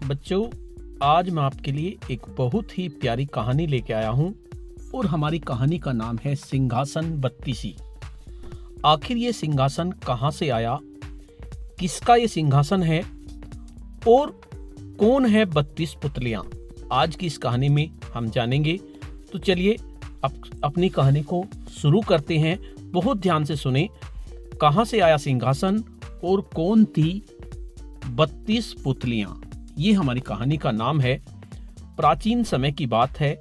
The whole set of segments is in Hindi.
बच्चों, आज मैं आपके लिए एक बहुत ही प्यारी कहानी लेके आया हूँ और हमारी कहानी का नाम है सिंहासन बत्तीसी। आखिर ये सिंहासन कहाँ से आया, किसका ये सिंहासन है और कौन है 32 पुतलियाँ, आज की इस कहानी में हम जानेंगे। तो चलिए अपनी कहानी को शुरू करते हैं। बहुत ध्यान से सुने, कहाँ से आया सिंहासन और कौन थी 32 पुतलियाँ। ये हमारी कहानी का नाम है। प्राचीन समय की बात है।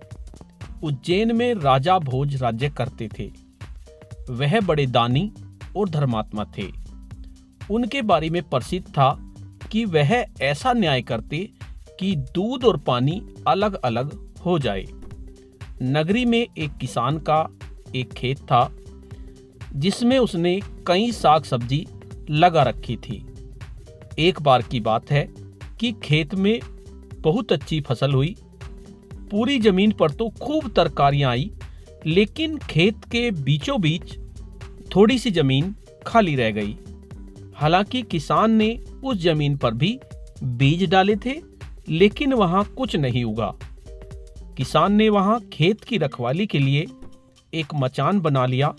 उज्जैन में राजा भोज राज्य करते थे। वह बड़े दानी और धर्मात्मा थे। उनके बारे में प्रसिद्ध था कि वह ऐसा न्याय करते कि दूध और पानी अलग अलग हो जाए। नगरी में एक किसान का एक खेत था जिसमें उसने कई साग सब्जी लगा रखी थी। एक बार की बात है कि खेत में बहुत अच्छी फसल हुई। पूरी जमीन पर तो खूब तरकारियां आई, लेकिन खेत के बीचों बीच थोड़ी सी जमीन खाली रह गई। हालांकि किसान ने उस जमीन पर भी बीज डाले थे, लेकिन वहां कुछ नहीं उगा। किसान ने वहां खेत की रखवाली के लिए एक मचान बना लिया।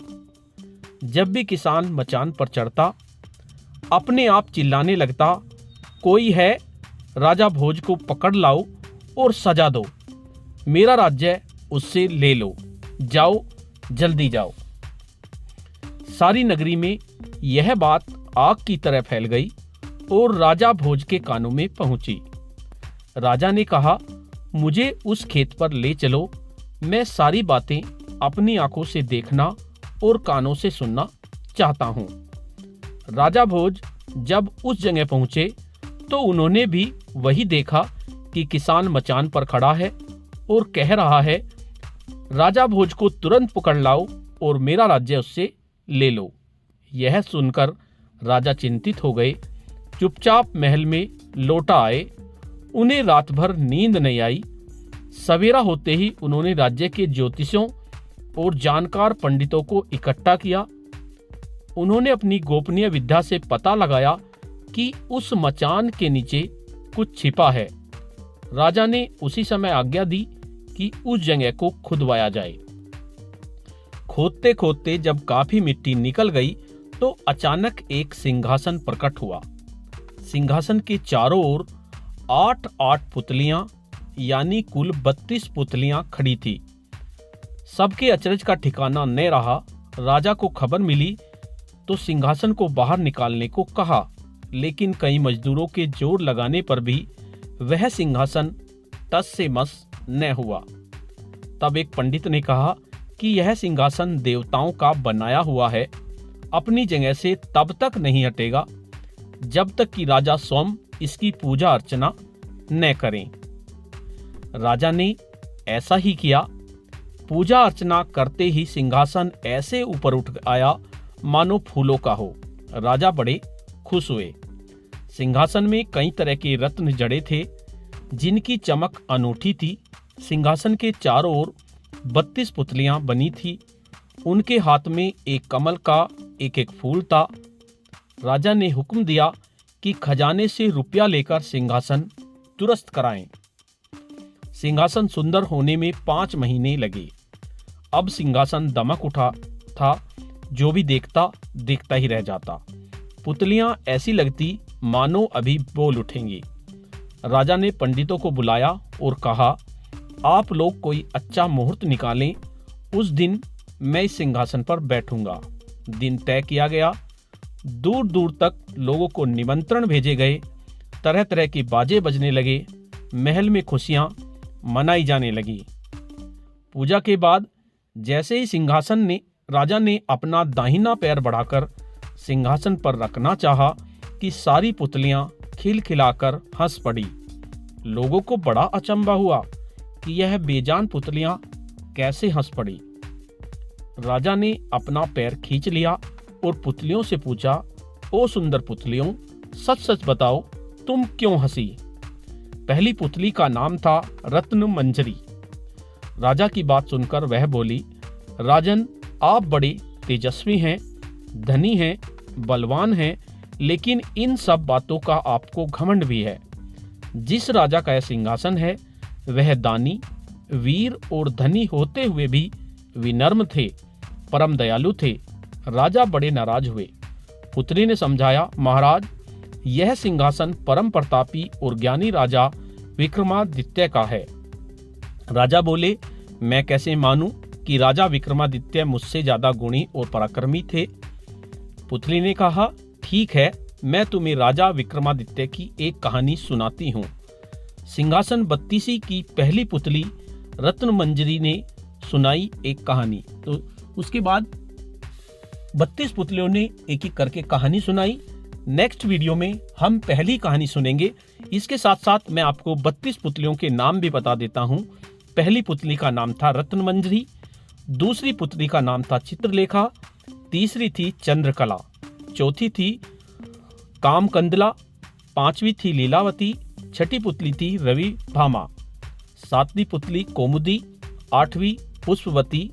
जब भी किसान मचान पर चढ़ता, अपने आप चिल्लाने लगता, कोई है, राजा भोज को पकड़ लाओ और सजा दो, मेरा राज्य उससे ले लो, जाओ जल्दी जाओ। सारी नगरी में यह बात आग की तरह फैल गई और राजा भोज के कानों में पहुंची। राजा ने कहा, मुझे उस खेत पर ले चलो, मैं सारी बातें अपनी आंखों से देखना और कानों से सुनना चाहता हूं। राजा भोज जब उस जगह पहुंचे तो उन्होंने भी वही देखा कि किसान मचान पर खड़ा है और कह रहा है, राजा भोज को तुरंत पकड़ लाओ और मेरा राज्य उससे ले लो। यह सुनकर राजा चिंतित हो गए। चुपचाप महल में लौटा आए। उन्हें रात भर नींद नहीं आई। सवेरा होते ही उन्होंने राज्य के ज्योतिषों और जानकार पंडितों को इकट्ठा किया। उन्होंने अपनी गोपनीय विद्या से पता लगाया कि उस मचान के नीचे कुछ छिपा है। राजा ने उसी समय आज्ञा दी कि उस जगह को खुदवाया जाए। खोदते खोदते जब काफी मिट्टी निकल गई तो अचानक एक सिंहासन प्रकट हुआ। सिंहासन के चारों ओर 8-8 पुतलियां यानी कुल 32 पुतलियां खड़ी थी। सबके अचरज का ठिकाना न रहा। राजा को खबर मिली तो सिंहासन को बाहर निकालने को कहा, लेकिन कई मजदूरों के जोर लगाने पर भी वह सिंहासन टस से मस न हुआ। तब एक पंडित ने कहा कि यह सिंहासन देवताओं का बनाया हुआ है, अपनी जगह से तब तक नहीं हटेगा जब तक कि राजा स्वयं इसकी पूजा अर्चना न करें। राजा ने ऐसा ही किया। पूजा अर्चना करते ही सिंहासन ऐसे ऊपर उठ आया मानो फूलों का हो। राजा बड़े खुश हुए। सिंहासन में कई तरह के रत्न जड़े थे जिनकी चमक अनूठी थी। सिंहासन के चारों ओर 32 पुतलियां बनी थी। उनके हाथ में एक कमल का एक फूल था। राजा ने हुक्म दिया कि खजाने से रुपया लेकर सिंहासन दुरुस्त कराएं। सिंहासन सुंदर होने में 5 महीने लगे। अब सिंहासन दमक उठा था, जो भी देखता ही रह जाता। पुतलियां ऐसी लगती मानो अभी बोल उठेंगी। राजा ने पंडितों को बुलाया और कहा, आप लोग कोई अच्छा मुहूर्त निकालें, उस दिन मैं इस सिंहासन पर बैठूंगा। दिन तय किया गया। दूर दूर तक लोगों को निमंत्रण भेजे गए। तरह तरह के बाजे बजने लगे। महल में खुशियां मनाई जाने लगी। पूजा के बाद जैसे ही राजा ने अपना दाहिना पैर बढ़ाकर सिंहासन पर रखना चाहा कि सारी पुतलियां खिलखिलाकर हंस पड़ी। लोगों को बड़ा अचंभा हुआ कि यह बेजान पुतलियां कैसे हंस पड़ी। राजा ने अपना पैर खींच लिया और पुतलियों से पूछा, ओ सुंदर पुतलियों, सच सच बताओ, तुम क्यों हंसी? पहली पुतली का नाम था रत्न मंजरी। राजा की बात सुनकर वह बोली, राजन, आप बड़े तेजस्वी हैं, धनी हैं, बलवान हैं, लेकिन इन सब बातों का आपको घमंड भी है। जिस राजा का यह सिंहासन है वह दानी, वीर और धनी होते हुए भी विनम्र थे, परम दयालु थे। राजा बड़े नाराज हुए। पुत्री ने समझाया, महाराज यह सिंहासन परम प्रतापी और ज्ञानी राजा विक्रमादित्य का है। राजा बोले, मैं कैसे मानूं कि राजा विक्रमादित्य मुझसे ज्यादा गुणी और पराक्रमी थे। पुतली ने कहा, ठीक है, मैं तुम्हें राजा विक्रमादित्य की एक कहानी सुनाती हूँ। सिंहासन बत्तीसी की पहली पुतली रत्नमंजरी ने सुनाई एक कहानी। तो उसके बाद 32 पुतलियों ने एक एक करके कहानी सुनाई। नेक्स्ट वीडियो में हम पहली कहानी सुनेंगे। इसके साथ साथ मैं आपको 32 पुतलियों के नाम भी बता देता हूँ। पहली पुतली का नाम था रत्नमंजरी, दूसरी पुतली का नाम था चित्रलेखा, तीसरी थी चंद्रकला, चौथी थी कामकंदला, पांचवी थी लीलावती, छठी पुतली थी रवि भामा, सातवीं पुतली कौमुदी, आठवीं पुष्पवती,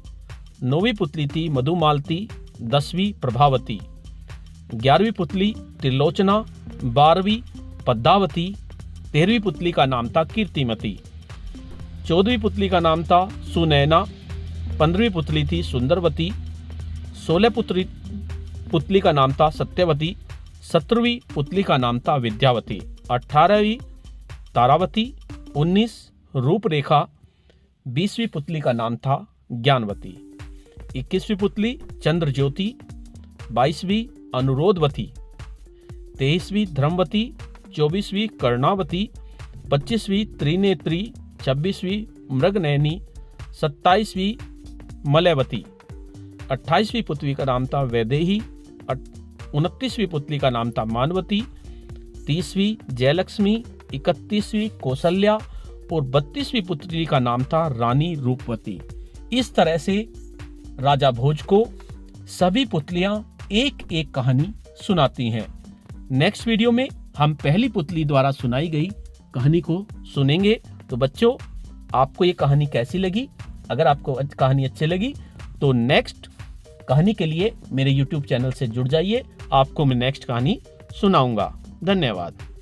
नौवीं पुतली थी मधुमालती, 10वीं प्रभावती, 11वीं पुतली त्रिलोचना, 12वीं पद्मावती, 13वीं पुतली का नाम था कीर्तिमती, 14वीं पुतली का नाम था सुनैना, 15वीं पुतली थी सुंदरवती, 16 पुतली का नाम था सत्यवती, 17वीं पुतली का नाम था विद्यावती, 18वीं तारावती, 19 रूपरेखा, 20वीं पुतली का नाम था ज्ञानवती, 21वीं पुतली चंद्रज्योति, 22वीं अनुरोधवती, 23वीं धर्मवती, 24वीं कर्णावती, 25वीं त्रिनेत्री, 26वीं मृगनयनी, 27वीं मलयवती, 28वीं पुतली का नाम था वैदेही, 29वीं पुतली का नाम था मानवती, 30वीं जयलक्ष्मी, 31वीं कौशल्या और 32वीं पुतली का नाम था रानी रूपवती। इस तरह से राजा भोज को सभी पुतलियां एक एक कहानी सुनाती हैं। नेक्स्ट वीडियो में हम पहली पुतली द्वारा सुनाई गई कहानी को सुनेंगे। तो बच्चों, आपको ये कहानी कैसी लगी? अगर आपको कहानी अच्छी लगी तो नेक्स्ट कहानी के लिए मेरे YouTube चैनल से जुड़ जाइए। आपको मैं नेक्स्ट कहानी सुनाऊंगा। धन्यवाद।